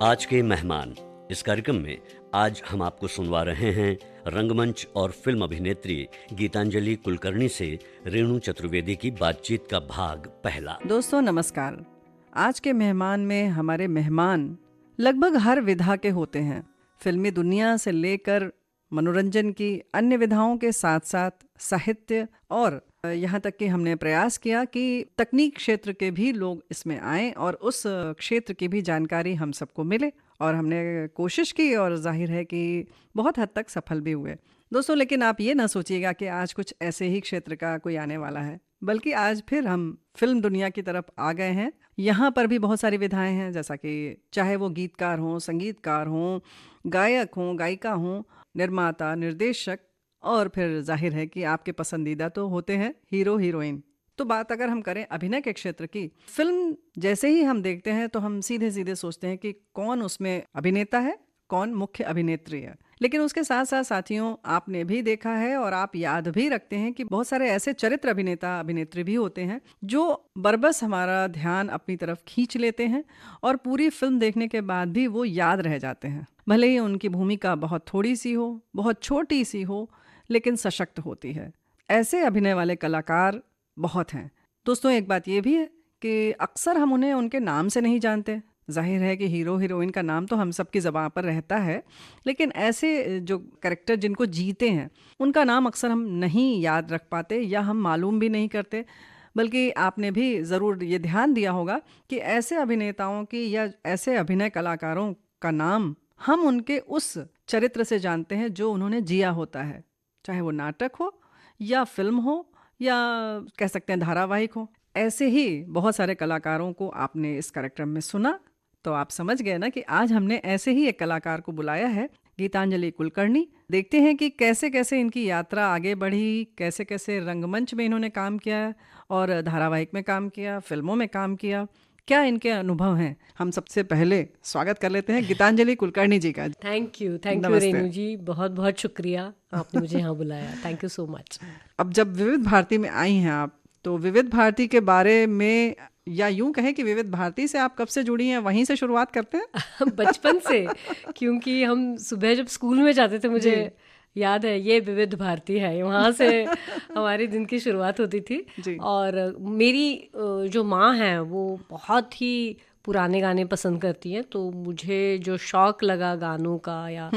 आज के मेहमान। इस कार्यक्रम में आज हम आपको सुनवा रहे हैं रंगमंच और फिल्म अभिनेत्री गीतांजलि कुलकर्णी से रेणु चतुर्वेदी की बातचीत का भाग पहला। दोस्तों नमस्कार। आज के मेहमान में हमारे मेहमान लगभग हर विधा के होते हैं। फिल्मी दुनिया से लेकर मनोरंजन की अन्य विधाओं के साथ साथ साहित्य और यहाँ तक कि हमने प्रयास किया कि तकनीक क्षेत्र के भी लोग इसमें आएं और उस क्षेत्र की भी जानकारी हम सबको मिले, और हमने कोशिश की और जाहिर है कि बहुत हद तक सफल भी हुए। दोस्तों लेकिन आप ये ना सोचिएगा कि आज कुछ ऐसे ही क्षेत्र का कोई आने वाला है, बल्कि आज फिर हम फिल्म दुनिया की तरफ आ गए हैं। यहाँ पर भी बहुत सारी विधाएं हैं, जैसा कि चाहे वो गीतकार हों, संगीतकार हों, गायक हों, गायिका हों, निर्माता, निर्देशक, और फिर जाहिर है कि आपके पसंदीदा तो होते हैं हीरो हीरोइन। तो बात अगर हम करें अभिनय के क्षेत्र की, फिल्म जैसे ही हम देखते हैं तो हम सीधे सीधे सोचते हैं कि कौन उसमें अभिनेता है, कौन मुख्य अभिनेत्री है। लेकिन उसके साथ साथ साथियों, आपने भी देखा है और आप याद भी रखते हैं कि बहुत सारे ऐसे चरित्र अभिनेता अभिनेत्री भी होते हैं जो बरबस हमारा ध्यान अपनी तरफ खींच लेते हैं और पूरी फिल्म देखने के बाद भी वो याद रह जाते हैं। भले ही उनकी भूमिका बहुत थोड़ी सी हो, बहुत छोटी सी हो, लेकिन सशक्त होती है। ऐसे अभिनय वाले कलाकार बहुत हैं। दोस्तों एक बात ये भी है कि अक्सर हम उन्हें उनके नाम से नहीं जानते। जाहिर है कि हीरो हीरोइन का नाम तो हम सबकी ज़बान पर रहता है, लेकिन ऐसे जो कैरेक्टर जिनको जीते हैं उनका नाम अक्सर हम नहीं याद रख पाते या हम मालूम भी नहीं करते। बल्कि आपने भी ज़रूर ये ध्यान दिया होगा कि ऐसे अभिनेताओं की या ऐसे अभिनय कलाकारों का नाम हम उनके उस चरित्र से जानते हैं जो उन्होंने जिया होता है, चाहे वो नाटक हो या फिल्म हो या कह सकते हैं धारावाहिक हो। ऐसे ही बहुत सारे कलाकारों को आपने इस कार्यक्रम में सुना, तो आप समझ गए ना कि आज हमने ऐसे ही एक कलाकार को बुलाया है, गीतांजलि कुलकर्णी। देखते हैं कि कैसे कैसे इनकी यात्रा आगे बढ़ी, कैसे कैसे रंगमंच में इन्होंने काम किया और धारावाहिक में काम किया, फिल्मों में काम किया, क्या इनके अनुभव हैं। हम सबसे पहले स्वागत कर लेते हैं गीतांजलि कुलकर्णी जी का। थैंक यू नमस्ते। रेणु जी, बहुत बहुत शुक्रिया, आपने मुझे यहाँ बुलाया। Thank you so much. अब जब विविध भारती में आई हैं आप, तो विविध भारती के बारे में, या यूं कहें कि विविध भारती से आप कब से जुड़ी हैं, वहीं से शुरुआत करते हैं। बचपन से, क्योंकि हम सुबह जब स्कूल में जाते थे, मुझे याद है ये विविध भारती है, वहाँ से हमारे दिन की शुरुआत होती थी जी। और मेरी जो माँ है वो बहुत ही पुराने गाने पसंद करती हैं, तो मुझे जो शौक लगा गानों का या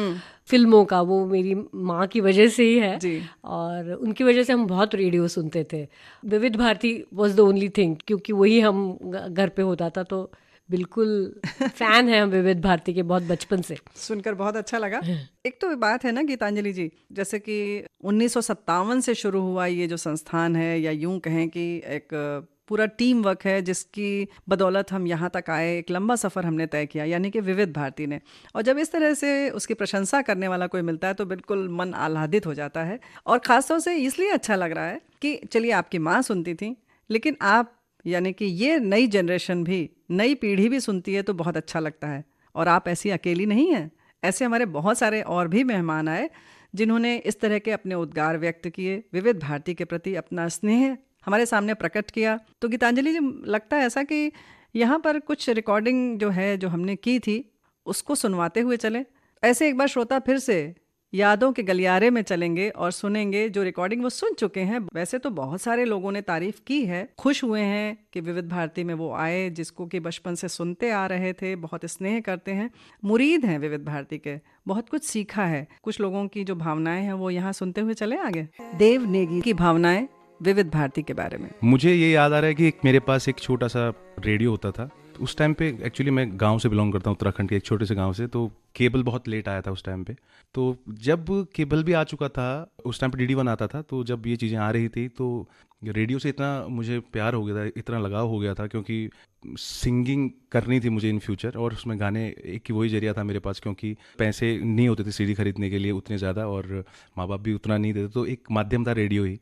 फिल्मों का वो मेरी माँ की वजह से ही है जी। और उनकी वजह से हम बहुत रेडियो सुनते थे। Vividh Bharati was the only thing, क्योंकि वही हम घर पे होता था, तो बिल्कुल फैन है हम विविध भारती के बहुत बचपन से। सुनकर बहुत अच्छा लगा। एक तो बात है ना गीतांजलि जी, जैसे कि 1957 से शुरू हुआ ये जो संस्थान है, या यूं कहें कि एक पूरा टीम वर्क है जिसकी बदौलत हम यहाँ तक आए, एक लंबा सफ़र हमने तय किया, यानी कि विविध भारती ने। और जब इस तरह से उसकी प्रशंसा करने वाला कोई मिलता है तो बिल्कुल मन आह्लादित हो जाता है। और ख़ासतौर से इसलिए अच्छा लग रहा है कि चलिए आपकी माँ सुनती थी, लेकिन आप यानी कि ये नई जनरेशन भी, नई पीढ़ी भी सुनती है, तो बहुत अच्छा लगता है। और आप ऐसी अकेली नहीं हैं, ऐसे हमारे बहुत सारे और भी मेहमान आए जिन्होंने इस तरह के अपने उद्गार व्यक्त किए, विविध भारती के प्रति अपना स्नेह हमारे सामने प्रकट किया। तो गीतांजलि जी, लगता है ऐसा कि यहाँ पर कुछ रिकॉर्डिंग जो है, जो हमने की थी, उसको सुनवाते हुए चले। ऐसे एक बार श्रोता फिर से यादों के गलियारे में चलेंगे और सुनेंगे जो रिकॉर्डिंग वो सुन चुके हैं। वैसे तो बहुत सारे लोगों ने तारीफ की है, खुश हुए हैं कि विविध भारती में वो आए जिसको कि बचपन से सुनते आ रहे थे, बहुत स्नेह करते हैं, मुरीद हैं विविध भारती के, बहुत कुछ सीखा है। कुछ लोगों की जो भावनाएं हैं वो यहाँ सुनते हुए चले आगे। देव नेगी की भावनाएं विविध भारती के बारे में। मुझे ये याद आ रहा है कि मेरे पास एक छोटा सा रेडियो होता था उस टाइम पे। एक्चुअली मैं गांव से बिलोंग करता हूँ, उत्तराखंड के एक छोटे से गांव से, तो केबल बहुत लेट आया था उस टाइम पे। तो जब केबल भी आ चुका था, उस टाइम पे DD1 आता था, तो जब ये चीज़ें आ रही थी तो रेडियो से इतना मुझे प्यार हो गया था, इतना लगाव हो गया था, क्योंकि सिंगिंग करनी थी मुझे इन फ्यूचर, और उसमें गाने एक ही वही जरिया था मेरे पास, क्योंकि पैसे नहीं होते थे CD खरीदने के लिए उतने ज़्यादा, और माँ बाप भी उतना नहीं देते, तो एक माध्यम था रेडियो ही,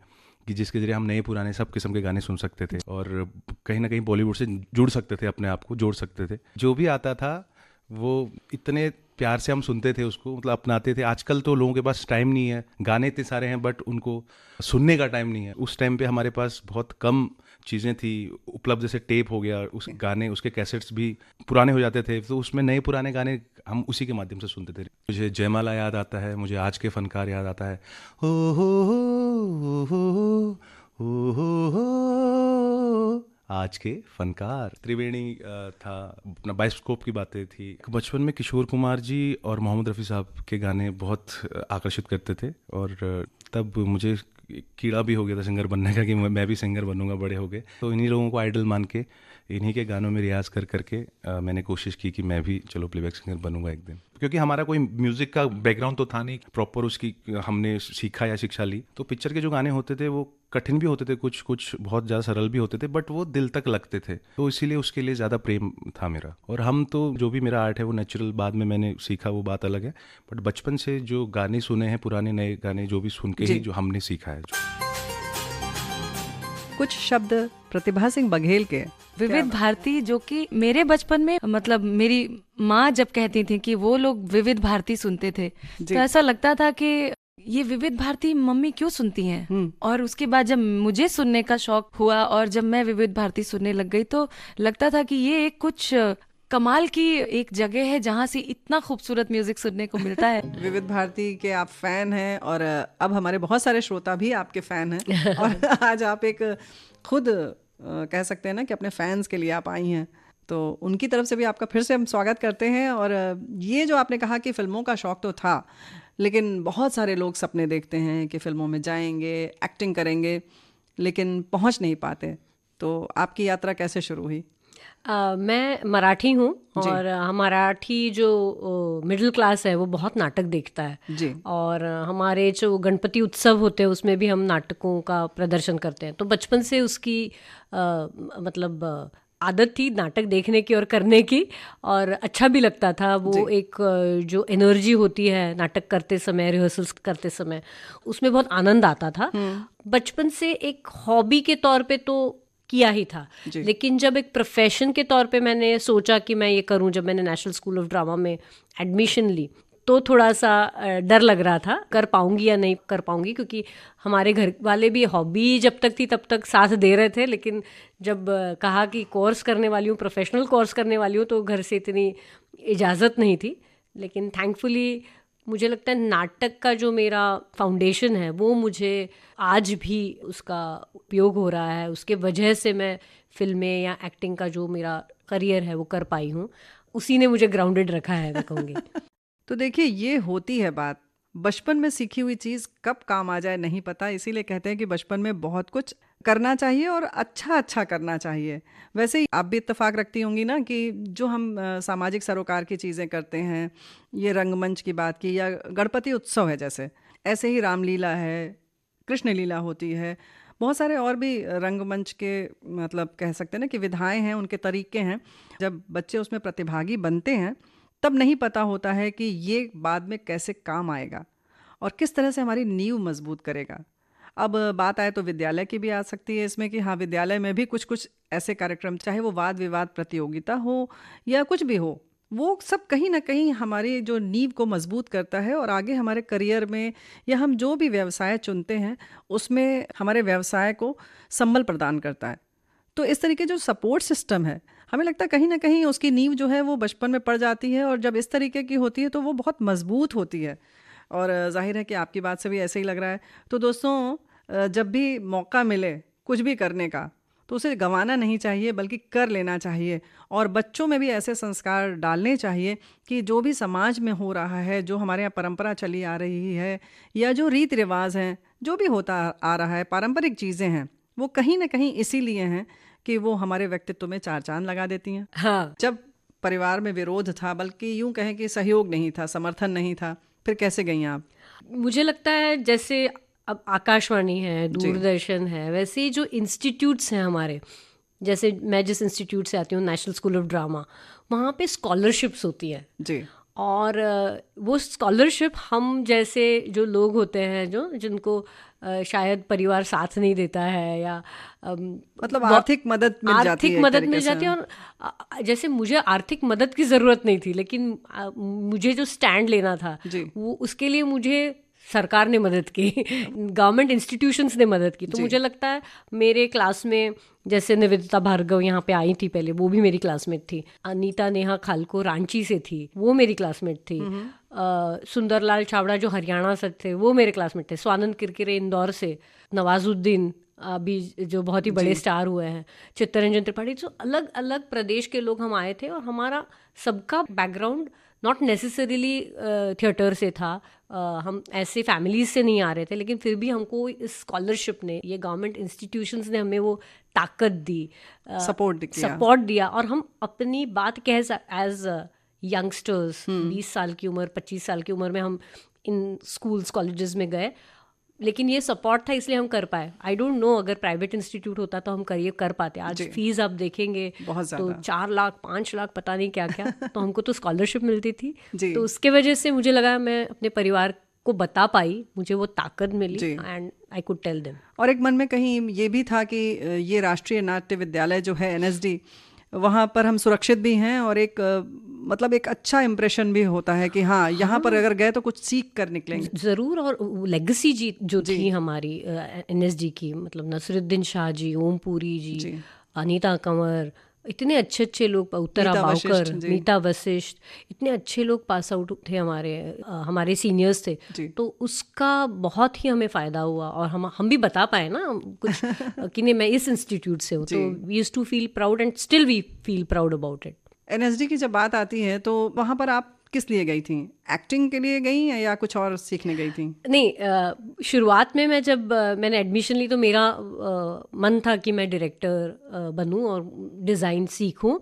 कि जिसके जरिए हम नए पुराने सब किस्म के गाने सुन सकते थे और कहीं ना कहीं बॉलीवुड से जुड़ सकते थे, अपने आप को जोड़ सकते थे। जो भी आता था वो इतने प्यार से हम सुनते थे उसको, मतलब अपनाते थे। आजकल तो लोगों के पास टाइम नहीं है, गाने इतने सारे हैं बट उनको सुनने का टाइम नहीं है। उस टाइम पे हमारे पास बहुत कम चीज़ें थी उपलब्ध, जैसे टेप हो गया, उस गाने उसके कैसेट्स भी पुराने हो जाते थे, तो उसमें नए पुराने गाने हम उसी के माध्यम से सुनते थे। मुझे जयमाला याद आता है, मुझे आज के फनकार याद आता है, हो हो हो हो हो हो हो, आज के फनकार। त्रिवेणी था, अपना बाइस्कोप की बातें थी। बचपन में किशोर कुमार जी और मोहम्मद रफ़ी साहब के गाने बहुत आकर्षित करते थे, और तब मुझे कीड़ा भी हो गया था सिंगर बनने का कि मैं भी सिंगर बनूंगा बड़े हो गए। तो इन्हीं लोगों को आइडल मान के इन्हीं के गानों में रियाज़ कर करके मैंने कोशिश की कि मैं भी चलो प्लेबैक सिंगर बनूंगा एक दिन। क्योंकि हमारा कोई म्यूज़िक का बैकग्राउंड तो था नहीं प्रॉपर, उसकी हमने सीखा या शिक्षा ली। तो पिक्चर के जो गाने होते थे वो कठिन भी होते थे, कुछ कुछ बहुत ज़्यादा सरल भी होते थे, बट वो दिल तक लगते थे, तो इसीलिए उसके लिए ज़्यादा प्रेम था मेरा। और हम तो जो भी मेरा आर्ट है वो नेचुरल, बाद में मैंने सीखा वो बात अलग है, बट बचपन से जो गाने सुने हैं, पुराने नए गाने जो भी सुन के ही जो हमने सीखा है। कुछ शब्द प्रतिभा सिंह बघेल के। विविध भारती, जो कि मेरे बचपन में, मतलब मेरी माँ जब कहती थी कि वो लोग विविध भारती सुनते थे, तो ऐसा लगता था कि ये विविध भारती मम्मी क्यों सुनती हैं। और उसके बाद जब मुझे सुनने का शौक हुआ और जब मैं विविध भारती सुनने लग गई, तो लगता था कि ये एक कुछ कमाल की एक जगह है जहाँ से इतना खूबसूरत म्यूजिक सुनने को मिलता है। विविध भारती के आप फैन हैं, और अब हमारे बहुत सारे श्रोता भी आपके फैन हैं, और आज आप एक खुद कह सकते हैं ना कि अपने फैंस के लिए आप आई हैं, तो उनकी तरफ से भी आपका फिर से हम स्वागत करते हैं। और ये जो आपने कहा कि फिल्मों का शौक तो था, लेकिन बहुत सारे लोग सपने देखते हैं कि फिल्मों में जाएंगे, एक्टिंग करेंगे, लेकिन पहुंच नहीं पाते, तो आपकी यात्रा कैसे शुरू हुई? मैं मराठी हूँ, और मराठी जो मिडिल क्लास है वो बहुत नाटक देखता है जी। और हमारे जो गणपति उत्सव होते हैं उसमें भी हम नाटकों का प्रदर्शन करते हैं। तो बचपन से उसकी मतलब आदत थी नाटक देखने की और करने की, और अच्छा भी लगता था वो। एक जो एनर्जी होती है नाटक करते समय, रिहर्सल्स करते समय, उसमें बहुत आनंद आता था। बचपन से एक हॉबी के तौर पे तो किया ही था, लेकिन जब एक प्रोफेशन के तौर पे मैंने सोचा कि मैं ये करूं, जब मैंने नेशनल स्कूल ऑफ ड्रामा में एडमिशन ली, तो थोड़ा सा डर लग रहा था कर पाऊंगी या नहीं कर पाऊंगी, क्योंकि हमारे घर वाले भी हॉबी जब तक थी तब तक साथ दे रहे थे, लेकिन जब कहा कि कोर्स करने वाली हूँ, प्रोफेशनल कोर्स करने वाली हूँ, तो घर से इतनी इजाज़त नहीं थी। लेकिन थैंकफुली मुझे लगता है नाटक का जो मेरा फाउंडेशन है वो मुझे आज भी उसका उपयोग हो रहा है, उसके वजह से मैं फिल्में या एक्टिंग का जो मेरा करियर है वो कर पाई हूँ, उसी ने मुझे ग्राउंडेड रखा है, मैं कहूँगी। तो देखिए, ये होती है बात, बचपन में सीखी हुई चीज़ कब काम आ जाए नहीं पता, इसीलिए कहते हैं कि बचपन में बहुत कुछ करना चाहिए और अच्छा करना चाहिए। वैसे ही आप भी इत्तेफाक रखती होंगी ना कि जो हम सामाजिक सरोकार की चीज़ें करते हैं, ये रंगमंच की बात की या गणपति उत्सव है, जैसे ऐसे ही रामलीला है, कृष्ण लीला होती है, बहुत सारे और भी रंगमंच के मतलब कह सकते हैं ना कि विधाएं हैं, उनके तरीके हैं। जब बच्चे उसमें प्रतिभागी बनते हैं तब नहीं पता होता है कि ये बाद में कैसे काम आएगा और किस तरह से हमारी नींव मजबूत करेगा। अब बात आए तो विद्यालय की भी आ सकती है इसमें कि हाँ, विद्यालय में भी कुछ कुछ ऐसे कार्यक्रम, चाहे वो वाद विवाद प्रतियोगिता हो या कुछ भी हो, वो सब कहीं ना कहीं हमारी जो नींव को मजबूत करता है और आगे हमारे करियर में या हम जो भी व्यवसाय चुनते हैं उसमें हमारे व्यवसाय को संबल प्रदान करता है। तो इस तरीके जो सपोर्ट सिस्टम है, हमें लगता है कहीं ना कहीं उसकी नींव जो है वो बचपन में पड़ जाती है, और जब इस तरीके की होती है तो वो बहुत मजबूत होती है। और जाहिर है कि आपकी बात से भी ऐसे ही लग रहा है। तो दोस्तों, जब भी मौका मिले कुछ भी करने का तो उसे गंवाना नहीं चाहिए, बल्कि कर लेना चाहिए। और बच्चों में भी ऐसे संस्कार डालने चाहिए कि जो भी समाज में हो रहा है, जो हमारे यहाँ परंपरा चली आ रही है या जो रीति रिवाज हैं, जो भी होता आ रहा है, पारंपरिक चीज़ें हैं, वो कहीं ना कहीं इसीलिए हैं कि वो हमारे व्यक्तित्व में चार चांद लगा देती हैं। हाँ। जब परिवार में विरोध था, बल्कि यूं कहें कि सहयोग नहीं था, समर्थन नहीं था, फिर कैसे गई आप? मुझे लगता है जैसे अब आकाशवाणी है, दूरदर्शन है, वैसे ही जो इंस्टीट्यूट्स हैं हमारे, जैसे मैं जिस इंस्टीट्यूट से आती हूँ, नेशनल स्कूल ऑफ ड्रामा, वहाँ पे स्कॉलरशिप्स होती है जी। और वो स्कॉलरशिप हम जैसे जो लोग होते हैं जिनको शायद परिवार साथ नहीं देता है या मतलब आर्थिक मदद मिल जाती है। और जैसे मुझे आर्थिक मदद की ज़रूरत नहीं थी, लेकिन मुझे जो स्टैंड लेना था वो उसके लिए मुझे सरकार ने मदद की, गवर्नमेंट इंस्टीट्यूशंस ने मदद की। तो मुझे लगता है मेरे क्लास में जैसे निवेदिता भार्गव यहाँ पे आई थी पहले, वो भी मेरी क्लासमेट थी। अनीता नेहा खालको रांची से थी, वो मेरी क्लासमेट थी। सुंदरलाल छावड़ा जो हरियाणा से थे, वो मेरे क्लासमेट थे। स्वानंद किरकिरे इंदौर से, नवाजुद्दीन अभी जो बहुत ही बड़े स्टार हुए हैं, चित्तरंजन त्रिपाठी। तो अलग अलग प्रदेश के लोग हम आए थे और हमारा सबका बैकग्राउंड नॉट नेसेसरीली थिएटर से था। हम ऐसे फैमिलीज से नहीं आ रहे थे, लेकिन फिर भी हमको इस स्कॉलरशिप ने, ये गवर्नमेंट इंस्टीट्यूशंस ने हमें वो ताकत दी, सपोर्ट दिया। और हम अपनी बात कह एज यंगस्टर्स 20 साल की उम्र, 25 साल की उम्र में हम इन स्कूल्स कॉलेजेस में गए, लेकिन ये सपोर्ट था इसलिए हम कर पाए। आई डोंट नो अगर प्राइवेट इंस्टीट्यूट होता तो हम कर पाते। आज फीस आप देखेंगे तो 4 लाख 5 लाख पता नहीं क्या क्या, तो हमको तो स्कॉलरशिप मिलती थी। तो उसके वजह से मुझे लगा मैं अपने परिवार को बता पाई, मुझे वो ताकत मिली and I could tell them. और एक मन में कहीं ये भी था कि ये राष्ट्रीय नाट्य विद्यालय जो है NSD, वहाँ पर हम सुरक्षित भी हैं और एक मतलब एक अच्छा इम्प्रेशन भी होता है कि हाँ यहाँ पर अगर गए तो कुछ सीख कर निकलेंगे। ज़रूर। और लेगेसी जो थी हमारी NSD की, मतलब नसरुद्दीन शाह जी, ओम पुरी जी, अनीता कंवर, इतने अच्छे अच्छे लोग, उत्तरा बावकर, मीता वशिष्ठ, इतने अच्छे लोग पास आउट थे, हमारे सीनियर्स थे। तो उसका बहुत ही हमें फ़ायदा हुआ और हम भी बता पाए ना कुछ कि नहीं मैं इस इंस्टीट्यूट से हूँ। तो we used to feel proud and still we feel proud about it. NSD की जब बात आती है तो वहाँ पर आप किस लिए गई थी? एक्टिंग के लिए गई या कुछ और सीखने गई थी? नहीं, शुरुआत में मैं जब मैंने एडमिशन ली तो मेरा मन था कि मैं डायरेक्टर बनूं और डिज़ाइन सीखूं,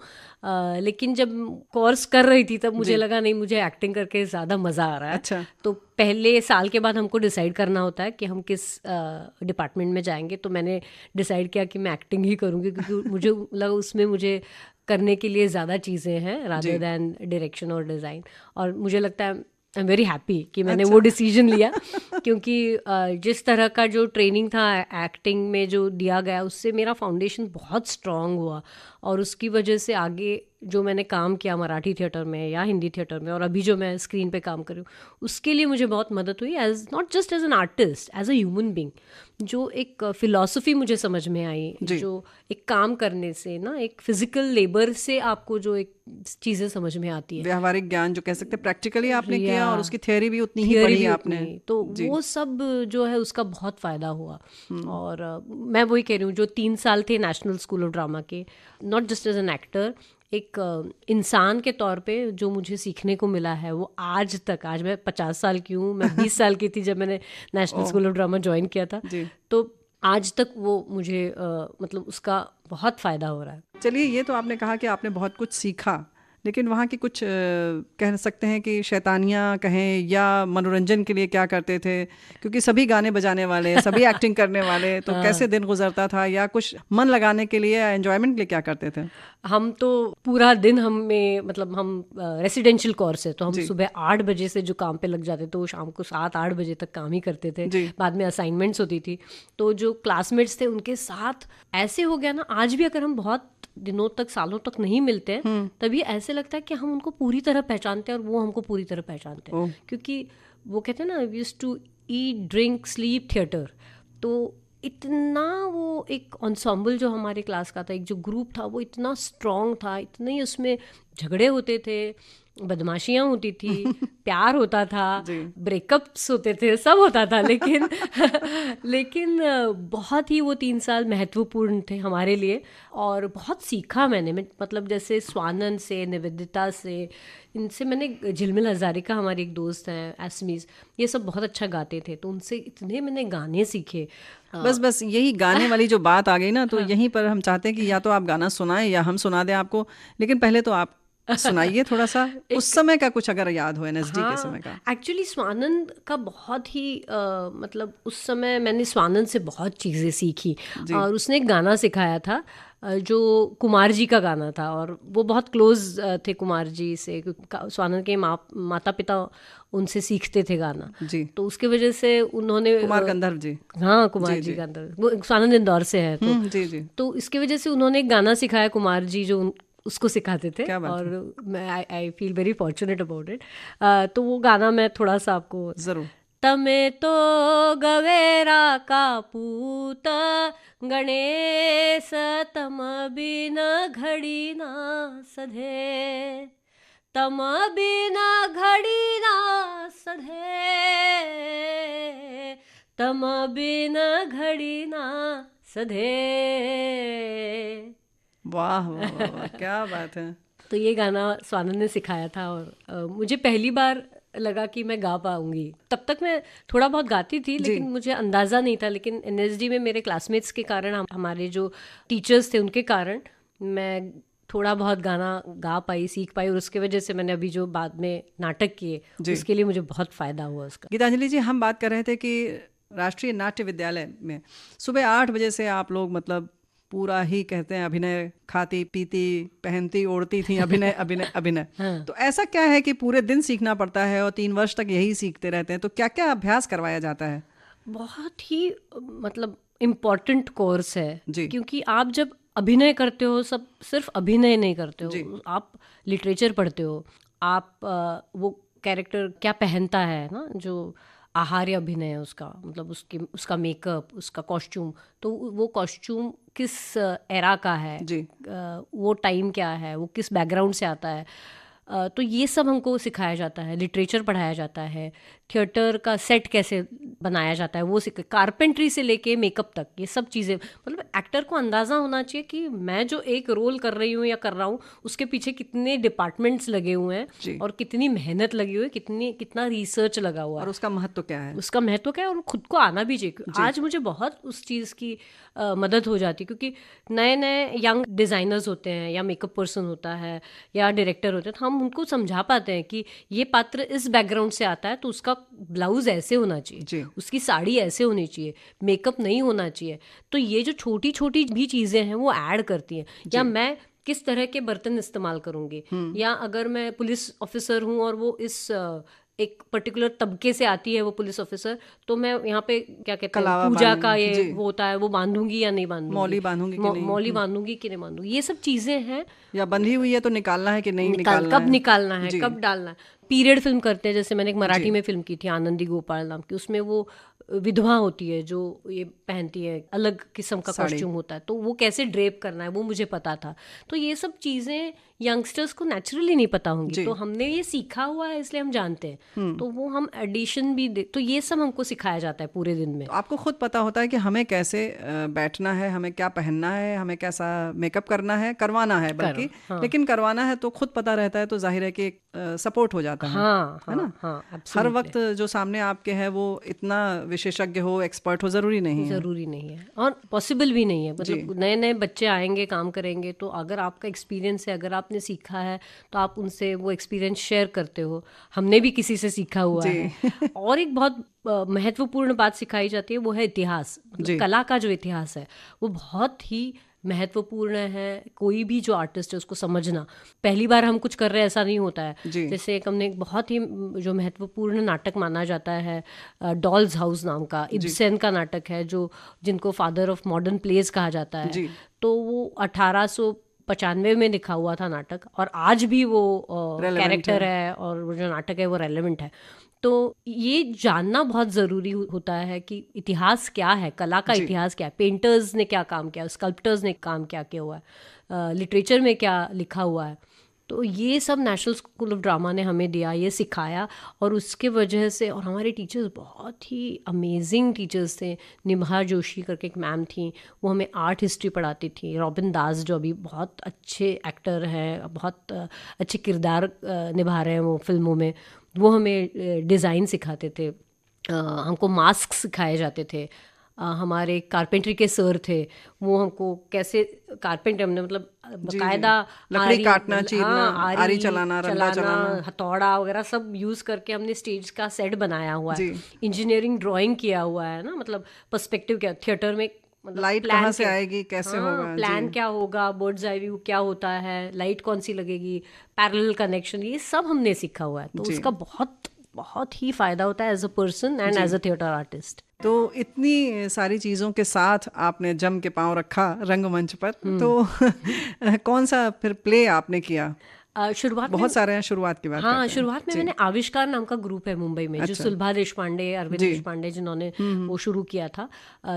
लेकिन जब कोर्स कर रही थी तब मुझे लगा नहीं, मुझे एक्टिंग करके ज़्यादा मज़ा आ रहा है। अच्छा। तो पहले साल के बाद हमको डिसाइड करना होता है कि हम किस डिपार्टमेंट में जाएंगे। तो मैंने डिसाइड किया कि मैं एक्टिंग ही करूँगी, क्योंकि मुझे लगा उसमें मुझे करने के लिए ज़्यादा चीज़ें हैं रादर दैन डायरेक्शन और डिज़ाइन। और मुझे लगता है आई एम वेरी हैप्पी कि मैंने वो डिसीजन लिया, क्योंकि जिस तरह का जो ट्रेनिंग था एक्टिंग में जो दिया गया, उससे मेरा फाउंडेशन बहुत स्ट्रॉन्ग हुआ। और उसकी वजह से आगे जो मैंने काम किया मराठी थिएटर में या हिंदी थिएटर में, और अभी जो मैं स्क्रीन पे काम कर रही हूँ, उसके लिए मुझे बहुत मदद हुई, as not just as an artist, as a human being. जो एक फिलॉसफी मुझे समझ में आई, जो एक काम करने से ना, एक फिजिकल लेबर से आपको जो एक चीज़ें समझ में आती है, व्यावहारिक ज्ञान जो कह सकते हैं, प्रैक्टिकली आपने किया और उसकी थ्योरी भी उतनी ही पढ़ी आपने, तो वो सब जो है उसका बहुत फ़ायदा हुआ। और मैं वही कह रही हूँ, जो 3 साल थे नेशनल स्कूल ऑफ ड्रामा के, not just as an actor, एक इंसान के तौर पे जो मुझे सीखने को मिला है, वो आज मैं 50 साल की हूँ, मैं 20 साल की थी जब मैंने national School of drama join किया था, तो आज तक वो मुझे मतलब उसका बहुत फ़ायदा हो रहा है। चलिए, ये तो आपने कहा कि आपने बहुत कुछ सीखा, लेकिन वहाँ की कुछ कह सकते हैं कि शैतानियाँ कहें या मनोरंजन के लिए क्या करते थे? क्योंकि सभी गाने बजाने वाले, सभी एक्टिंग करने वाले, तो कैसे दिन गुजरता था? या कुछ मन लगाने के लिए या एंजॉयमेंट के लिए क्या करते थे? हम तो पूरा दिन हमें, मतलब हम रेसिडेंशियल कोर्स है, तो हम सुबह 8 बजे से जो काम पे लग जाते थे, वो शाम को 7-8 बजे तक काम ही करते थे। बाद में असाइनमेंट्स होती थी, तो जो क्लासमेट्स थे उनके साथ ऐसे हो गया ना, आज भी अगर हम बहुत दिनों तक, सालों तक नहीं मिलते हैं, तभी ऐसे लगता है कि हम उनको पूरी तरह पहचानते हैं और वो हमको पूरी तरह पहचानते हैं। क्योंकि वो कहते हैं ना, we used to eat, drink, sleep, theatre. तो इतना वो एक एंसेम्बल जो हमारे क्लास का था, एक जो ग्रुप था, वो इतना स्ट्रॉन्ग था, इतने ही उसमें झगड़े होते थे, बदमाशियाँ होती थी, प्यार होता था, ब्रेकअप्स होते थे, सब होता था, लेकिन बहुत ही वो 3 साल महत्वपूर्ण थे हमारे लिए। और बहुत सीखा मैंने, मतलब जैसे स्वानंद से, निवेदिता से, इनसे मैंने, झिलमिल हजारिका हमारी एक दोस्त हैं, एसमीज, ये सब बहुत अच्छा गाते थे, तो उनसे इतने मैंने गाने सीखे। बस यही गाने वाली जो बात आ गई ना, तो यहीं पर हम चाहते हैं कि या तो आप गाना सुनाएं या हम सुना दें आपको, लेकिन पहले तो आप सुनाइए थोड़ा सा उस समय का कुछ अगर याद हो, NSD के समय का। एक्चुअली स्वानंद का बहुत ही मतलब उस समय मैंने स्वानंद से बहुत चीज़ें सीखी, और उसने एक गाना सिखाया था जो कुमार जी का गाना था, और वो बहुत क्लोज थे कुमार जी से, स्वानंद के माता पिता उनसे सीखते थे गाना जी। तो उसकी वजह से उन्होंने, कुमार गंधर्व जी, हाँ कुमार जी गंधर्व, स्वानंद इंदौर से है, तो इसकी वजह से उन्होंने एक गाना सिखाया कुमार जी, जो उसको सिखाते थे, और मैं I feel very fortunate about it. तो वो गाना मैं थोड़ा सा आपको जरूर तमे तो गवेरा का पूत, गणेश तम बिन घड़ी ना सधे, तम बिन घड़ी ना सधे, तम बिन घड़ी ना सधे। वाह वाह वाह वाह, क्या बात है। तो ये गाना स्वानंद ने सिखाया था और मुझे पहली बार लगा कि मैं गा पाऊंगी। तब तक मैं थोड़ा बहुत गाती थी लेकिन मुझे अंदाज़ा नहीं था, लेकिन एनएसडी में मेरे क्लासमेट्स के कारण, हमारे जो टीचर्स थे उनके कारण मैं थोड़ा बहुत गाना गा पाई, सीख पाई, और उसके वजह से मैंने अभी जो बाद में नाटक किए उसके लिए मुझे बहुत फ़ायदा हुआ उसका। गीतांजलि जी, हम बात कर रहे थे कि राष्ट्रीय नाट्य विद्यालय में सुबह 8 बजे से आप लोग मतलब पूरा ही कहते हैं अभिनय, खाती पीती पहनती ओढ़ती थी, अभिनय अभिनय अभिनय। तो ऐसा क्या है कि पूरे दिन सीखना पड़ता है और 3 वर्ष तक यही सीखते रहते हैं? तो क्या क्या अभ्यास करवाया जाता है? बहुत ही मतलब इम्पॉर्टेंट कोर्स है जी। क्योंकि आप जब अभिनय करते हो, सब सिर्फ अभिनय नहीं करते हो, आप लिटरेचर पढ़ते हो, आप वो कैरेक्टर क्या पहनता है ना, जो आहार्य अभिनय है उसका, मतलब उसका मेकअप, उसका कॉस्ट्यूम, तो वो कॉस्ट्यूम किस एरा का है, वो टाइम क्या है, वो किस बैकग्राउंड से आता है, तो ये सब हमको सिखाया जाता है। लिटरेचर पढ़ाया जाता है, थिएटर का सेट कैसे बनाया जाता है वो कारपेंट्री से लेके मेकअप तक, ये सब चीज़ें, मतलब एक्टर को अंदाज़ा होना चाहिए कि मैं जो एक रोल कर रही हूँ या कर रहा हूँ उसके पीछे कितने डिपार्टमेंट्स लगे हुए हैं और कितनी मेहनत लगी हुई है, कितना रिसर्च लगा हुआ है, और उसका महत्व क्या है, उसका महत्व क्या है, और खुद को आना भी चाहिए। आज मुझे बहुत उस चीज़ की मदद हो जाती है क्योंकि नए नए यंग डिज़ाइनर्स होते हैं या मेकअप पर्सन होता है या डायरेक्टर होते हैं, तो हम उनको समझा पाते हैं कि ये पात्र इस बैकग्राउंड से आता है तो उसका ब्लाउज ऐसे होना चाहिए, उसकी साड़ी ऐसे होनी चाहिए, मेकअप नहीं होना चाहिए। तो ये जो छोटी छोटी भी चीज़ें हैं वो ऐड करती हैं। या मैं किस तरह के बर्तन इस्तेमाल करूँगी, या अगर मैं पुलिस ऑफिसर हूँ और वो इस एक पर्टिकुलर तबके से आती है वो पुलिस ऑफिसर, तो मैं यहाँ पे क्या कहते हैं पूजा का ये वो होता है, वो बांधूंगी या नहीं बांधूंगी, मौली बांधूंगी कि नहीं, मौली बांधूंगी कि नहीं बांधूंगी, ये सब चीज़ें हैं। या बंधी हुई है तो निकालना है कि नहीं निकालना कब निकालना है, कब डालना है। पीरियड फिल्म करते हैं, जैसे मैंने एक मराठी में फिल्म की थी आनंदी गोपाल नाम की, उसमें वो विधवा होती है जो ये पहनती है, अलग किस्म का कॉस्ट्यूम होता है, तो वो कैसे ड्रेप करना है वो मुझे पता था। तो ये सब चीज़ें यंगस्टर्स को नेचुरली नहीं पता होंगी, तो हमने ये सीखा हुआ है इसलिए हम जानते हैं, तो वो हम एडिशन भी तो ये सब हमको सिखाया जाता है पूरे दिन में। तो आपको खुद पता होता है कि हमें कैसे बैठना है, हमें क्या पहनना है, हमें कैसा मेकअप करना है, करवाना है बल्कि, लेकिन करवाना है तो खुद पता रहता है, तो जाहिर है कि सपोर्ट हो जाता है, है ना? हर वक्त जो सामने आपके है वो इतना विशेषज्ञ हो, एक्सपर्ट हो, जरूरी नहीं है और पॉसिबल भी नहीं है। मतलब नए नए बच्चे आएंगे, काम करेंगे, तो अगर आपका एक्सपीरियंस है, अगर आपने सीखा है तो आप उनसे वो एक्सपीरियंस शेयर करते हो। हमने भी किसी से सीखा हुआ है। और एक बहुत महत्वपूर्ण बात सिखाई जाती है, वो है इतिहास। मतलब कला का जो इतिहास है वो बहुत ही महत्वपूर्ण है। कोई भी जो आर्टिस्ट है उसको समझना, पहली बार हम कुछ कर रहे हैं ऐसा नहीं होता है। जैसे हमने एक बहुत ही जो महत्वपूर्ण नाटक माना जाता है डॉल्स हाउस नाम का, इब्सेन का नाटक है, जो जिनको फादर ऑफ मॉडर्न प्लेज कहा जाता है। तो वो 1895 में लिखा हुआ था नाटक, और आज भी वो कैरेक्टर है और वो जो नाटक है वो रेलेवेंट है। तो ये जानना बहुत ज़रूरी होता है कि इतिहास क्या है, कला का इतिहास क्या है, पेंटर्स ने क्या काम किया, स्कल्प्टर्स ने काम क्या किया हुआ है, लिटरेचर में क्या लिखा हुआ है। तो ये सब नेशनल स्कूल ऑफ ड्रामा ने हमें दिया, ये सिखाया, और उसके वजह से, और हमारे टीचर्स बहुत ही अमेजिंग टीचर्स थे। निभा जोशी करके एक मैम थी, वो हमें आर्ट हिस्ट्री पढ़ाती थी। रॉबिन दास जो अभी बहुत अच्छे एक्टर हैं, बहुत अच्छे किरदार निभा रहे हैं वो फिल्मों में, वो हमें डिज़ाइन सिखाते थे, हमको मास्क सिखाए जाते थे। हमारे कारपेंट्री के सर थे, वो हमको कैसे कारपेंटर, हमने मतलब बकायदा लकड़ी काटना, चीरना, आरी चलाना, हथौड़ा वगैरह सब यूज़ करके हमने स्टेज का सेट बनाया हुआ है। इंजीनियरिंग ड्राइंग किया हुआ है ना, मतलब पर्सपेक्टिव क्या, थिएटर में मतलब लाइट कहाँ से आएगी, कैसे होगा, प्लान क्या होगा, बर्ड्स आई व्यू क्या होता है, लाइट कौन सी लगेगी, पैरेलल कनेक्शन, ये सब हमने सीखा हुआ है। तो उसका बहुत बहुत ही फ़ायदा होता है as a person and as a theatre artist. तो इतनी सारी चीज़ों के साथ आपने जम के पाँव रखा रंगमंच पर, तो कौन सा फिर प्ले आपने किया? शुरुआत बहुत सारे हैं, शुरुआत की बात करते हाँ, हैं। शुरुआत में मैंने आविष्कार नाम का ग्रुप है मुंबई में, जो सुलभा देशपांडे, अरविंद देशपांडे जिन्होंने वो शुरू किया था,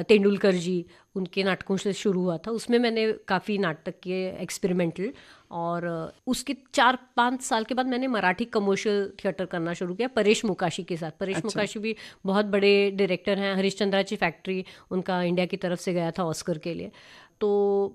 तेंदुलकर जी, उनके नाटकों से शुरू हुआ था। उसमें मैंने काफ़ी नाटक किए एक्सपेरिमेंटल, और उसके 4-5 साल के बाद मैंने मराठी कमर्शियल थिएटर करना शुरू किया परेश मुकाशी के साथ। परेश मुकाशी भी बहुत बड़े डायरेक्टर हैं। हरिश्चंद्राची फैक्ट्री उनका इंडिया की तरफ से गया था ऑस्कर के लिए, तो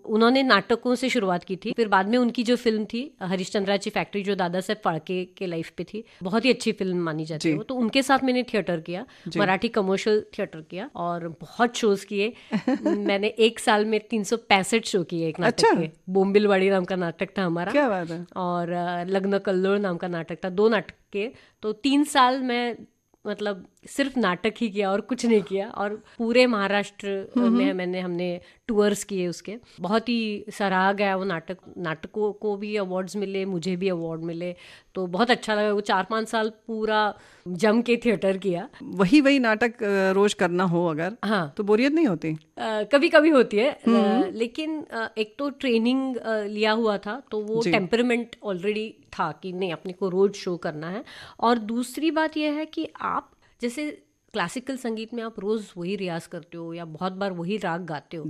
उन्होंने नाटकों से शुरुआत की थी। फिर बाद में उनकी जो फिल्म थी हरिश्चंद्राची फैक्ट्री, जो दादा साहब फाड़के के लाइफ पे थी, बहुत ही अच्छी फिल्म मानी जाती है वो, तो उनके साथ मैंने थिएटर किया, मराठी कमर्शियल थिएटर किया और बहुत शोज किए। मैंने एक साल में 365 शो किए एक नाटक के। बोम्बिलवाड़ी नाम का नाटक था हमारा, क्या बात है। और लग्न कल्लोळ नाम का नाटक था, 2 नाटक के। तो 3 साल में मतलब सिर्फ नाटक ही किया और कुछ नहीं किया, और पूरे महाराष्ट्र में हमने टूर्स किए उसके। बहुत ही सराहा गया वो नाटक, नाटकों को भी अवार्ड्स मिले, मुझे भी अवार्ड मिले, तो बहुत अच्छा लगा। वो 4-5 साल पूरा जम के थिएटर किया। वही नाटक रोज करना हो अगर, हाँ, तो बोरियत नहीं होती? कभी कभी होती है, लेकिन एक तो ट्रेनिंग लिया हुआ था, तो वो टेम्परामेंट ऑलरेडी था कि नहीं अपने को रोज शो करना है। और दूसरी बात यह है कि आप जैसे क्लासिकल संगीत में आप रोज वही रियाज करते हो या बहुत बार वही राग गाते हो,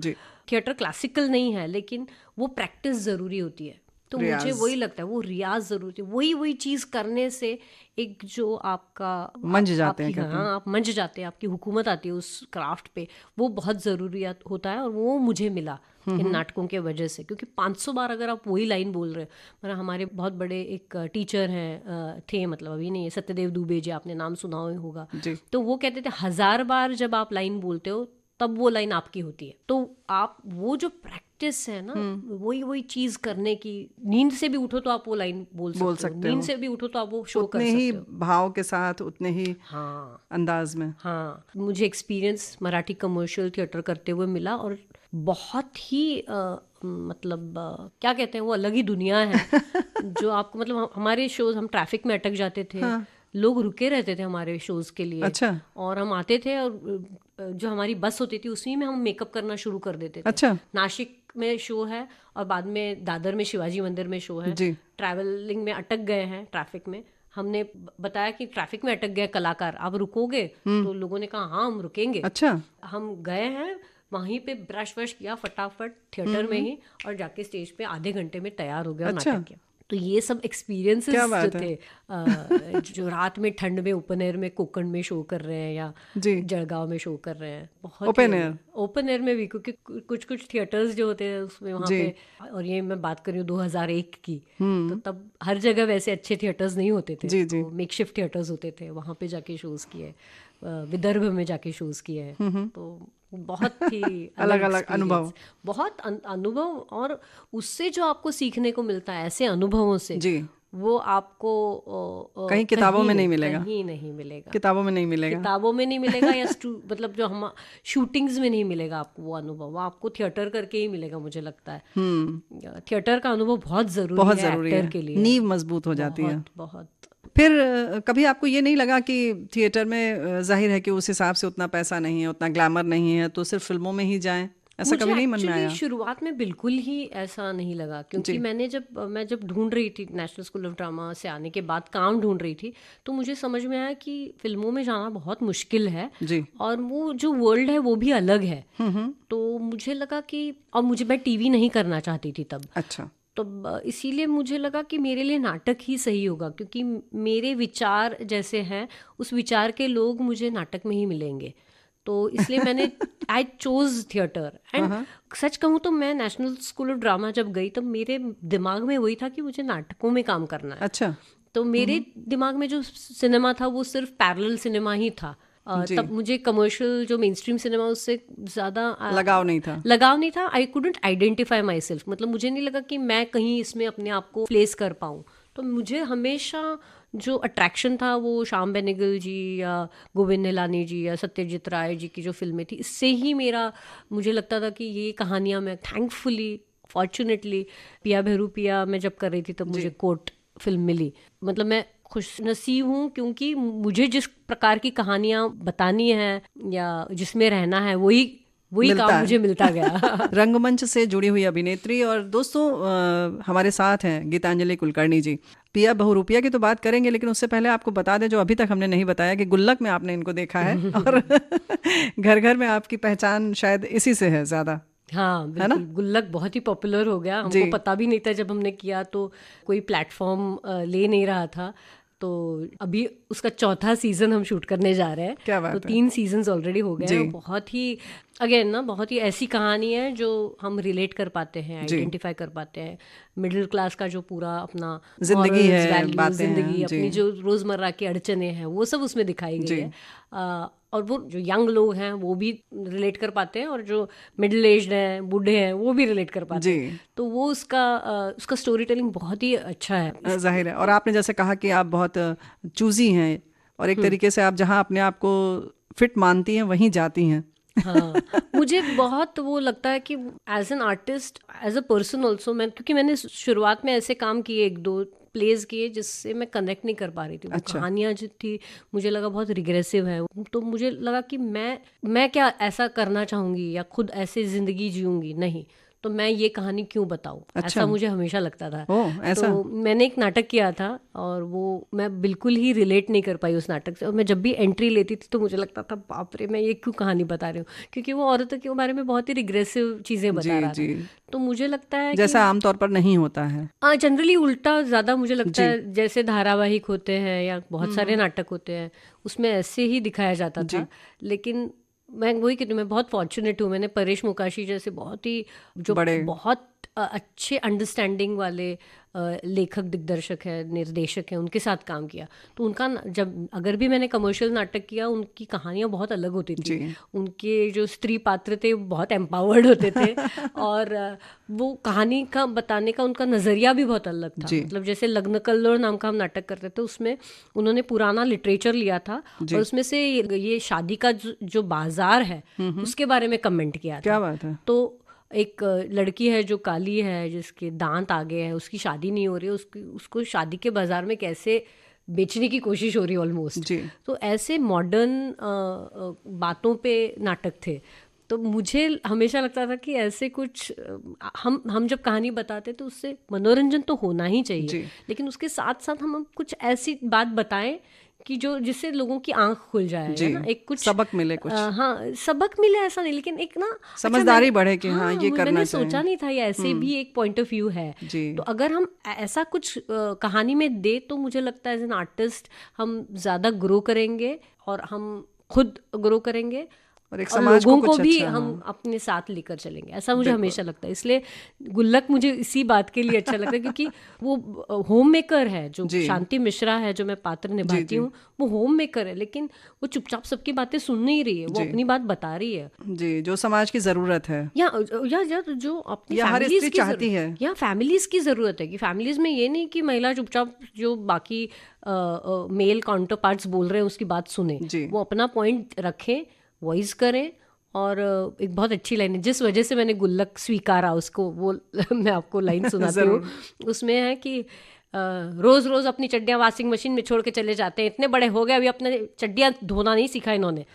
थिएटर क्लासिकल नहीं है, लेकिन वो प्रैक्टिस ज़रूरी होती है। तो मुझे वही लगता है, वो रियाज ज़रूरी है। वही चीज़ करने से एक जो आपका मंझ जाते हैं, हाँ, आप मंझ जाते हैं, आपकी हुकूमत आती है उस क्राफ्ट पे, वो बहुत ज़रूरी होता है। और वो मुझे मिला इन नाटकों के वजह से, क्योंकि 500 बार अगर आप वही लाइन बोल रहे हो। मतलब हमारे बहुत बड़े एक टीचर हैं, थे, मतलब अभी नहीं है, सत्यदेव दुबे जी, आपने नाम सुना होगा। तो वो कहते थे 1000 बार जब आप लाइन बोलते हो तब वो लाइन आपकी होती है। तो आप वो जो प्रैक्टिस है ना, वही चीज करने की, नींद से भी उठो तो आप वो लाइन बोल सकते हो, नींद से भी उठो तो आप वो शो कर सकते हो, उतने ही भाव के साथ, उतने ही अंदाज में। हाँ, मुझे एक्सपीरियंस मराठी कमर्शियल थिएटर करते हुए मिला, और बहुत ही मतलब क्या कहते हैं, वो अलग ही दुनिया है जो आपको, मतलब हमारे शोज, हम ट्रैफिक में अटक जाते थे, लोग रुके रहते थे हमारे शोज के लिए। अच्छा। और हम आते थे और जो हमारी बस होती थी उसी में हम मेकअप करना शुरू कर देते थे। अच्छा। नासिक में शो है और बाद में दादर में शिवाजी मंदिर में शो है। ट्रैवलिंग में अटक गए हैं ट्रैफिक में, हमने बताया कि ट्रैफिक में अटक गए कलाकार, आप रुकोगे? तो लोगों ने कहा हाँ हम रुकेंगे। अच्छा। हम गए हैं, वहीं पे ब्रश वश किया फटाफट थिएटर में ही, और जाके स्टेज पे आधे घंटे में तैयार हो गया। अच्छा। नाटक किया। तो ये सब एक्सपीरियंसेस जो थे, जो रात में ठंड में ओपन एयर में कोकण में शो कर रहे हैं या जलगांव में शो कर रहे हैं, बहुत ओपन एयर में भी, क्योंकि कुछ थिएटर्स जो होते हैं उसमें वहाँ पे, और ये मैं बात कर रही हूँ 2001 की, तो तब हर जगह वैसे अच्छे थिएटर्स नहीं होते थे, तो मेकशिफ्ट थिएटर्स होते थे, वहाँ पे जाके शोज किए, विदर्भ में जाके शोज किए हैं। तो बहुत ही अलग अलग अनुभव, बहुत अनुभव, और उससे जो आपको सीखने को मिलता है ऐसे अनुभवों से, वो आपको कहीं किताबों में नहीं मिलेगा, कहीं नहीं मिलेगा, किताबों में नहीं मिलेगा, किताबों में नहीं मिलेगा या मतलब जो हम शूटिंग्स में नहीं मिलेगा आपको वो अनुभव, वो आपको थिएटर करके ही मिलेगा। मुझे लगता है थिएटर का अनुभव बहुत जरूरी है एक्टर के लिए, नींव मजबूत हो जाती है बहुत। फिर कभी आपको ये नहीं लगा कि थिएटर में जाहिर है कि उस हिसाब से उतना पैसा नहीं है, उतना ग्लैमर नहीं है, तो सिर्फ फिल्मों में ही जाएं, ऐसा कभी नहीं मन में आया? शुरुआत में बिल्कुल ही ऐसा नहीं लगा, क्योंकि मैं जब ढूंढ रही थी नेशनल स्कूल ऑफ ड्रामा से आने के बाद काम ढूंढ रही थी, तो मुझे समझ में आया कि फिल्मों में जाना बहुत मुश्किल है और वो जो वर्ल्ड है वो भी अलग है। तो मुझे लगा कि, और मैं टीवी नहीं करना चाहती थी तब। अच्छा। तो इसीलिए मुझे लगा कि मेरे लिए नाटक ही सही होगा, क्योंकि मेरे विचार जैसे हैं उस विचार के लोग मुझे नाटक में ही मिलेंगे। तो इसलिए मैंने I chose theatre. And such कहूँ तो मैं नेशनल स्कूल ऑफ ड्रामा जब गई तब मेरे दिमाग में वही था कि मुझे नाटकों में काम करना है। अच्छा। तो मेरे दिमाग में जो सिनेमा था वो सिर्फ पैरेलल सिनेमा ही था। तब मुझे कमर्शियल जो मेन स्ट्रीम सिनेमा उससे ज़्यादा लगाव नहीं था। I couldn't identify my self, मतलब मुझे नहीं लगा कि मैं कहीं इसमें अपने आप को प्लेस कर पाऊँ। तो मुझे हमेशा जो अट्रैक्शन था वो श्याम बेनेगल जी या गोविंद निहलानी जी या सत्यजीत राय जी की जो फिल्में थी, इससे ही मुझे लगता था कि ये कहानियाँ मैं थैंकफुली फॉर्चुनेटली पिया भैरू पिया मैं जब कर रही थी तब मुझे कोर्ट फिल्म मिली। मतलब मैं खुश नसीब हूँ, क्योंकि मुझे जिस प्रकार की कहानियाँ बतानी है या जिसमें रहना है वही वही मिलता काम है। मुझे मिलता गया। रंगमंच से जुड़ी हुई अभिनेत्री। और दोस्तों हमारे साथ हैं गीतांजलि कुलकर्णी जी। पिया बहुरूपिया की तो बात करेंगे, लेकिन उससे पहले आपको बता दें, जो अभी तक हमने नहीं बताया, कि गुल्लक में आपने इनको देखा है और घर घर में आपकी पहचान शायद इसी से है ज़्यादा। हाँ बिल्कुल, गुल्लक बहुत ही पॉपुलर हो गया। हमको पता भी नहीं था जब हमने किया, तो कोई प्लेटफॉर्म ले नहीं रहा था। तो अभी उसका 4था सीजन हम शूट करने जा रहे हैं। क्या बात तो है। 3 सीजन्स ऑलरेडी हो गए हैं। बहुत ही अगेन ना, बहुत ही ऐसी कहानी है जो हम रिलेट कर पाते हैं, आइडेंटिफाई कर पाते हैं। मिडिल क्लास का जो पूरा अपना जिंदगी है, वैल्यूज, बातें जिंदगी, हैं, अपनी जो रोजमर्रा की अड़चने हैं, वो सब उसमें दिखाई गई है। और वो जो यंग लोग हैं वो भी रिलेट कर पाते हैं, और जो मिडिल एज्ड हैं, बूढ़े हैं, वो भी रिलेट कर पाते हैं। तो वो उसका स्टोरी टेलिंग बहुत ही अच्छा है, जाहिर है। और आपने जैसे कहा कि आप बहुत चूजी हैं, और एक तरीके से आप जहां अपने आप को फिट मानती हैं वहीं जाती हैं। हाँ, मुझे बहुत वो लगता है कि as an artist, as a person also, क्योंकि मैंने शुरुआत में ऐसे काम किए, 1-2 प्लेज किए जिससे मैं कनेक्ट नहीं कर पा रही थी। वो कहानियाँ जो थी मुझे लगा बहुत रिग्रेसिव है। तो मुझे लगा कि मैं क्या ऐसा करना चाहूँगी या खुद ऐसे ज़िंदगी जीऊँगी, नहीं, तो मैं ये कहानी क्यों बताऊँ। ऐसा मुझे हमेशा लगता था। ऐसा? तो मैंने एक नाटक किया था, और वो मैं बिल्कुल ही रिलेट नहीं कर पाई उस नाटक से। और मैं जब भी एंट्री लेती थी तो मुझे लगता था, बाप रे, मैं ये क्यों कहानी बता रही हूँ, क्योंकि वो औरतों के बारे में बहुत ही रिग्रेसिव चीज़ें बता रहा था। तो मुझे लगता है जैसा आमतौर पर नहीं होता है। जनरली उल्टा ज़्यादा मुझे लगता है, जैसे धारावाहिक होते हैं या बहुत सारे नाटक होते हैं, उसमें ऐसे ही दिखाया जाता था। लेकिन मैं वही कहती हूँ, मैं बहुत फॉर्चुनेट हूँ। मैंने परेश मुकाशी जैसे बहुत ही जो बहुत अच्छे अंडरस्टैंडिंग वाले लेखक, दिग्दर्शक है, निर्देशक हैं, उनके साथ काम किया। तो उनका जब अगर भी मैंने कमर्शियल नाटक किया, उनकी कहानियाँ बहुत अलग होती थी। उनके जो स्त्री पात्र थे वो बहुत एम्पावर्ड होते थे और वो कहानी का बताने का उनका नज़रिया भी बहुत अलग था। मतलब जैसे लग्न कल्लोळ नाम का हम नाटक करते थे, उसमें उन्होंने पुराना लिटरेचर लिया था और उसमें से ये शादी का जो बाजार है उसके बारे में कमेंट किया था। क्या बात है। तो एक लड़की है जो काली है, जिसके दांत आगे हैं, उसकी शादी नहीं हो रही है, उसको शादी के बाजार में कैसे बेचने की कोशिश हो रही है ऑलमोस्ट। तो ऐसे मॉडर्न बातों पे नाटक थे। तो मुझे हमेशा लगता था कि ऐसे कुछ हम जब कहानी बताते तो उससे मनोरंजन तो होना ही चाहिए, लेकिन उसके साथ साथ हम कुछ ऐसी बात बताएं कि जो जिससे लोगों की आंख खुल जाए, है ना, एक कुछ सबक मिले, कुछ हाँ सबक मिले ऐसा नहीं, लेकिन एक ना समझदारी बढ़े कि हाँ ये करना मैंने चाहिए। सोचा नहीं था ये ऐसे भी एक पॉइंट ऑफ व्यू है। तो अगर हम ऐसा कुछ कहानी में दे तो मुझे लगता है एज एन आर्टिस्ट हम ज़्यादा ग्रो करेंगे और हम खुद ग्रो करेंगे और एक समाज लोगों को भी हम अपने साथ लेकर चलेंगे, ऐसा मुझे हमेशा लगता है। इसलिए गुल्लक मुझे इसी बात के लिए अच्छा लगता है क्योंकि वो होम मेकर है, जो शांति मिश्रा है जो मैं पात्र निभाती हूँ, वो होम मेकर है, लेकिन वो चुपचाप सबकी बातें सुन नहीं रही है, वो अपनी बात बता रही है जी, जो समाज की जरूरत है या जो अपनी फैमिलीज की चाहती है, या फैमिलीज की जरूरत है। कि फैमिलीज में ये नहीं कि महिला चुपचाप जो बाकी मेल काउंटर पार्ट्स बोल रहे हैं उसकी बात सुने, वो अपना पॉइंट रखें, वॉइस करें। और एक बहुत अच्छी लाइन है, जिस वजह से मैंने गुल्लक स्वीकारा उसको, वो मैं आपको लाइन सुनाती हूँ। उसमें है कि रोज रोज अपनी चड्डियाँ वॉशिंग मशीन में छोड़ के चले जाते हैं, इतने बड़े हो गए अभी अपने चड्डियाँ धोना नहीं सीखा इन्होंने।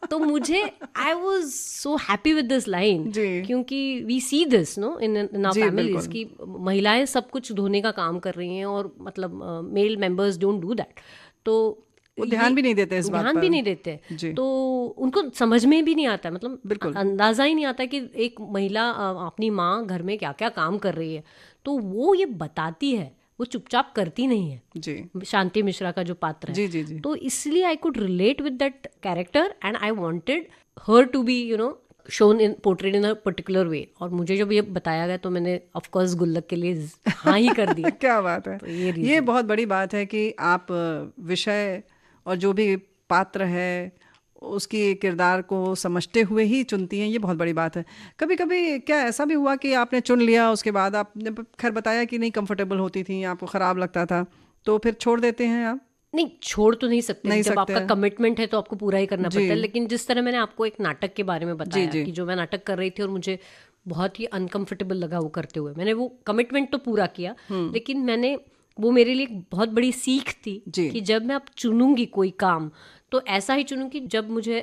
तो मुझे I was so happy with this line, क्योंकि we see this no in our families की महिलाएं सब कुछ धोने का काम कर रही हैं और मतलब male members don't do that. तो वो ध्यान भी नहीं देते इस बात पर, ध्यान भी नहीं देते, तो उनको समझ में भी नहीं आता, मतलब बिल्कुल अंदाजा ही नहीं आता कि एक महिला अपनी माँ घर में क्या क्या काम कर रही है। तो वो ये बताती है, वो चुपचाप करती नहीं है जी। शांति मिश्रा का जो पात्र है जी। तो इसलिए I could relate with that character and I wanted her to be shown in portrayed in a particular way. और मुझे जब ये बताया गया तो मैंने ऑफ कोर्स गुल्लक के लिए हाँ ही कर दिया। क्या बात है। तो ये बहुत बड़ी बात है कि आप विषय और जो भी पात्र है उसकी किरदार को समझते हुए ही चुनती हैं, ये बहुत बड़ी बात है। कभी कभी क्या ऐसा भी हुआ कि आपने चुन लिया, उसके बाद आपने खैर बताया कि नहीं कंफर्टेबल होती थी, आपको ख़राब लगता था, तो फिर छोड़ देते हैं आप? नहीं, छोड़ तो नहीं सकते, जब आपका कमिटमेंट है तो आपको पूरा ही करना पड़ता है। लेकिन जिस तरह मैंने आपको एक नाटक के बारे में बताया कि जो मैं नाटक कर रही थी और मुझे बहुत ही अनकंफर्टेबल लगा वो करते हुए, मैंने वो कमिटमेंट तो पूरा किया, लेकिन मैंने वो मेरे लिए बहुत बड़ी सीख थी कि जब मैं अब चुनूंगी कोई काम तो ऐसा ही चुनूंगी जब मुझे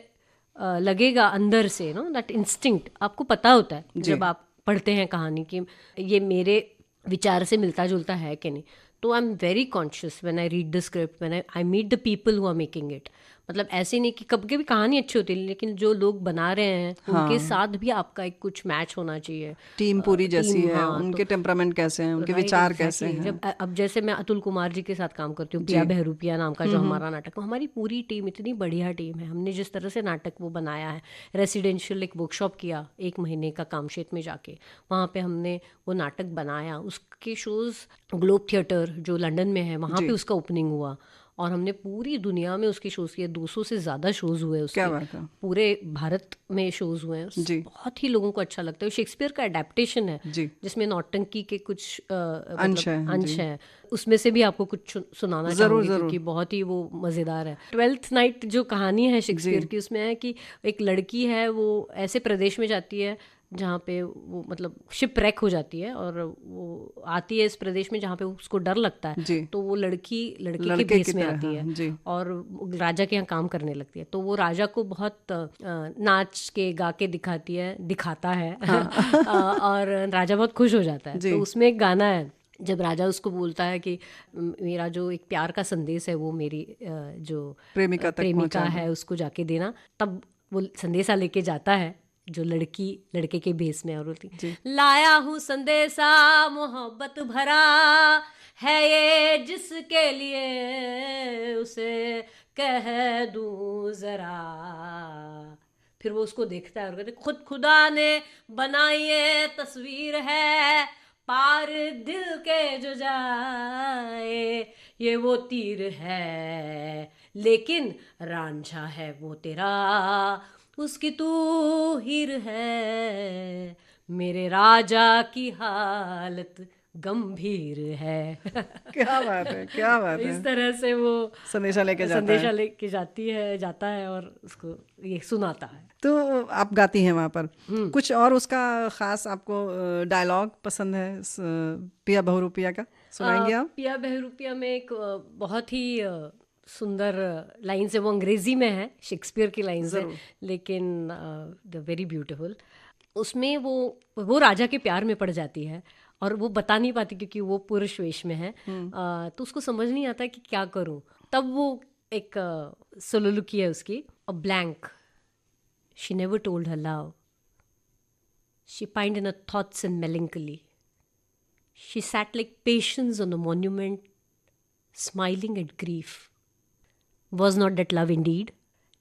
लगेगा अंदर से, नो दैट इंस्टिंक्ट आपको पता होता है जब आप पढ़ते हैं कहानी कि ये मेरे विचार से मिलता जुलता है कि नहीं. तो I am very conscious when I read the script, when I meet the people who are making it. मतलब ऐसे नहीं कि कभी कभी कहानी अच्छी होती है, लेकिन जो लोग बना रहे हैं उनके साथ भी आपका एक कुछ मैच होना चाहिए. टीम पूरी जैसी है, हाँ, उनके टेम्परामेंट कैसे हैं, उनके विचार कैसे हैं. जब अब जैसे मैं अतुल कुमार जी के साथ काम करती हूँ, पिया बहरूपिया नाम का जो हमारा नाटक, तो हमारी पूरी टीम इतनी बढ़िया टीम है. हमने जिस तरह से नाटक वो बनाया है, रेसिडेंशियल एक वर्कशॉप किया 1 महीने का कामशेत में जाके, वहाँ पे हमने वो नाटक बनाया. उसके शोज़ ग्लोब थिएटर जो लंदन में है वहाँ पे उसका ओपनिंग हुआ, और हमने पूरी दुनिया में उसके शोज़ किए. 200 से ज़्यादा शोज़ हुए उसके. क्या बात है. पूरे भारत में शोज़ हुए हैं. बहुत ही लोगों को अच्छा लगता है. शेक्सपियर का अडेप्टेशन है जिसमें नौटंकी के कुछ अंश हैं. उसमें से भी आपको कुछ सुनाना चाहूँगी क्योंकि बहुत ही वो मज़ेदार है. 12th नाइट जो कहानी है शेक्सपियर की, उसमें है कि एक लड़की है, वो ऐसे प्रदेश में जाती है जहाँ पे वो मतलब शिप रैक हो जाती है, और वो आती है इस प्रदेश में जहाँ पे उसको डर लगता है. तो वो लड़की के भेस में आती है और राजा के यहाँ काम करने लगती है. तो वो राजा को बहुत नाच के गा के दिखाता है और राजा बहुत खुश हो जाता है. तो उसमें एक गाना है जब राजा उसको बोलता है कि मेरा जो एक प्यार का संदेश है वो मेरी जो प्रेमिका है उसको जाके देना. तब वो संदेशा लेके जाता है जो लड़के के भेस में, और बोलती लाया हूँ संदेशा मोहब्बत भरा है ये, जिसके लिए उसे कह दूं जरा. फिर वो उसको देखता है और कहते खुद खुदा ने बनाई ये तस्वीर है, पार दिल के जो जाए ये वो तीर है, लेकिन रांझा है वो तेरा, उसकी तू हीर है, मेरे राजा की हालत गंभीर है. क्या बात है, क्या बात है. इस तरह से वो संदेशा लेके जाता है और उसको ये सुनाता है. तो आप गाती हैं वहाँ पर, कुछ और उसका खास आपको डायलॉग पसंद है पिया बहुरूपिया का, सुनाएंगे आप? पिया बहुरूपिया में एक बहुत ही सुंदर लाइन्स है, वो अंग्रेजी में है, शेक्सपियर की लाइन्स है, लेकिन द वेरी ब्यूटीफुल. उसमें वो राजा के प्यार में पड़ जाती है और वो बता नहीं पाती क्योंकि वो पुरुष वेश में है. तो उसको समझ नहीं आता कि क्या करूं. तब वो एक सोलोलुकी है उसकी, a blank. She never told her love, she pined in her thoughts and melancholy. She sat like patience on a monument, smiling at grief. Was not that love indeed?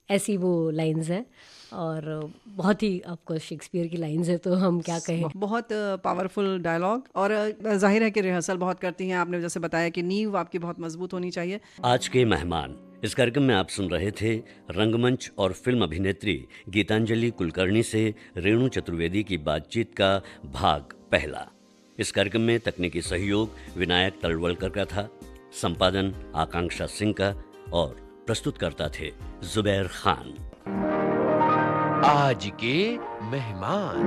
ऐसी वो लाइन्स हैं और बहुत ही आपको शेक्सपियर की lines है, तो हम क्या कहें. बहुत पावरफुल डायलॉग, और जाहिर है कि रिहर्सल बहुत करती हैं. आपने जैसे बताया कि नींव आपकी बहुत मजबूत होनी चाहिए. आज के मेहमान, इस कार्यक्रम में आप सुन रहे थे रंगमंच और फिल्म अभिनेत्री गीतांजलि कुलकर्णी से रेणु चतुर्वेदी की बातचीत का भाग पहला. इस कार्यक्रम में तकनीकी सहयोग विनायक तलवलकर का था, संपादन आकांक्षा सिंह का, और प्रस्तुतकर्ता थे जुबैर खान. आज के मेहमान.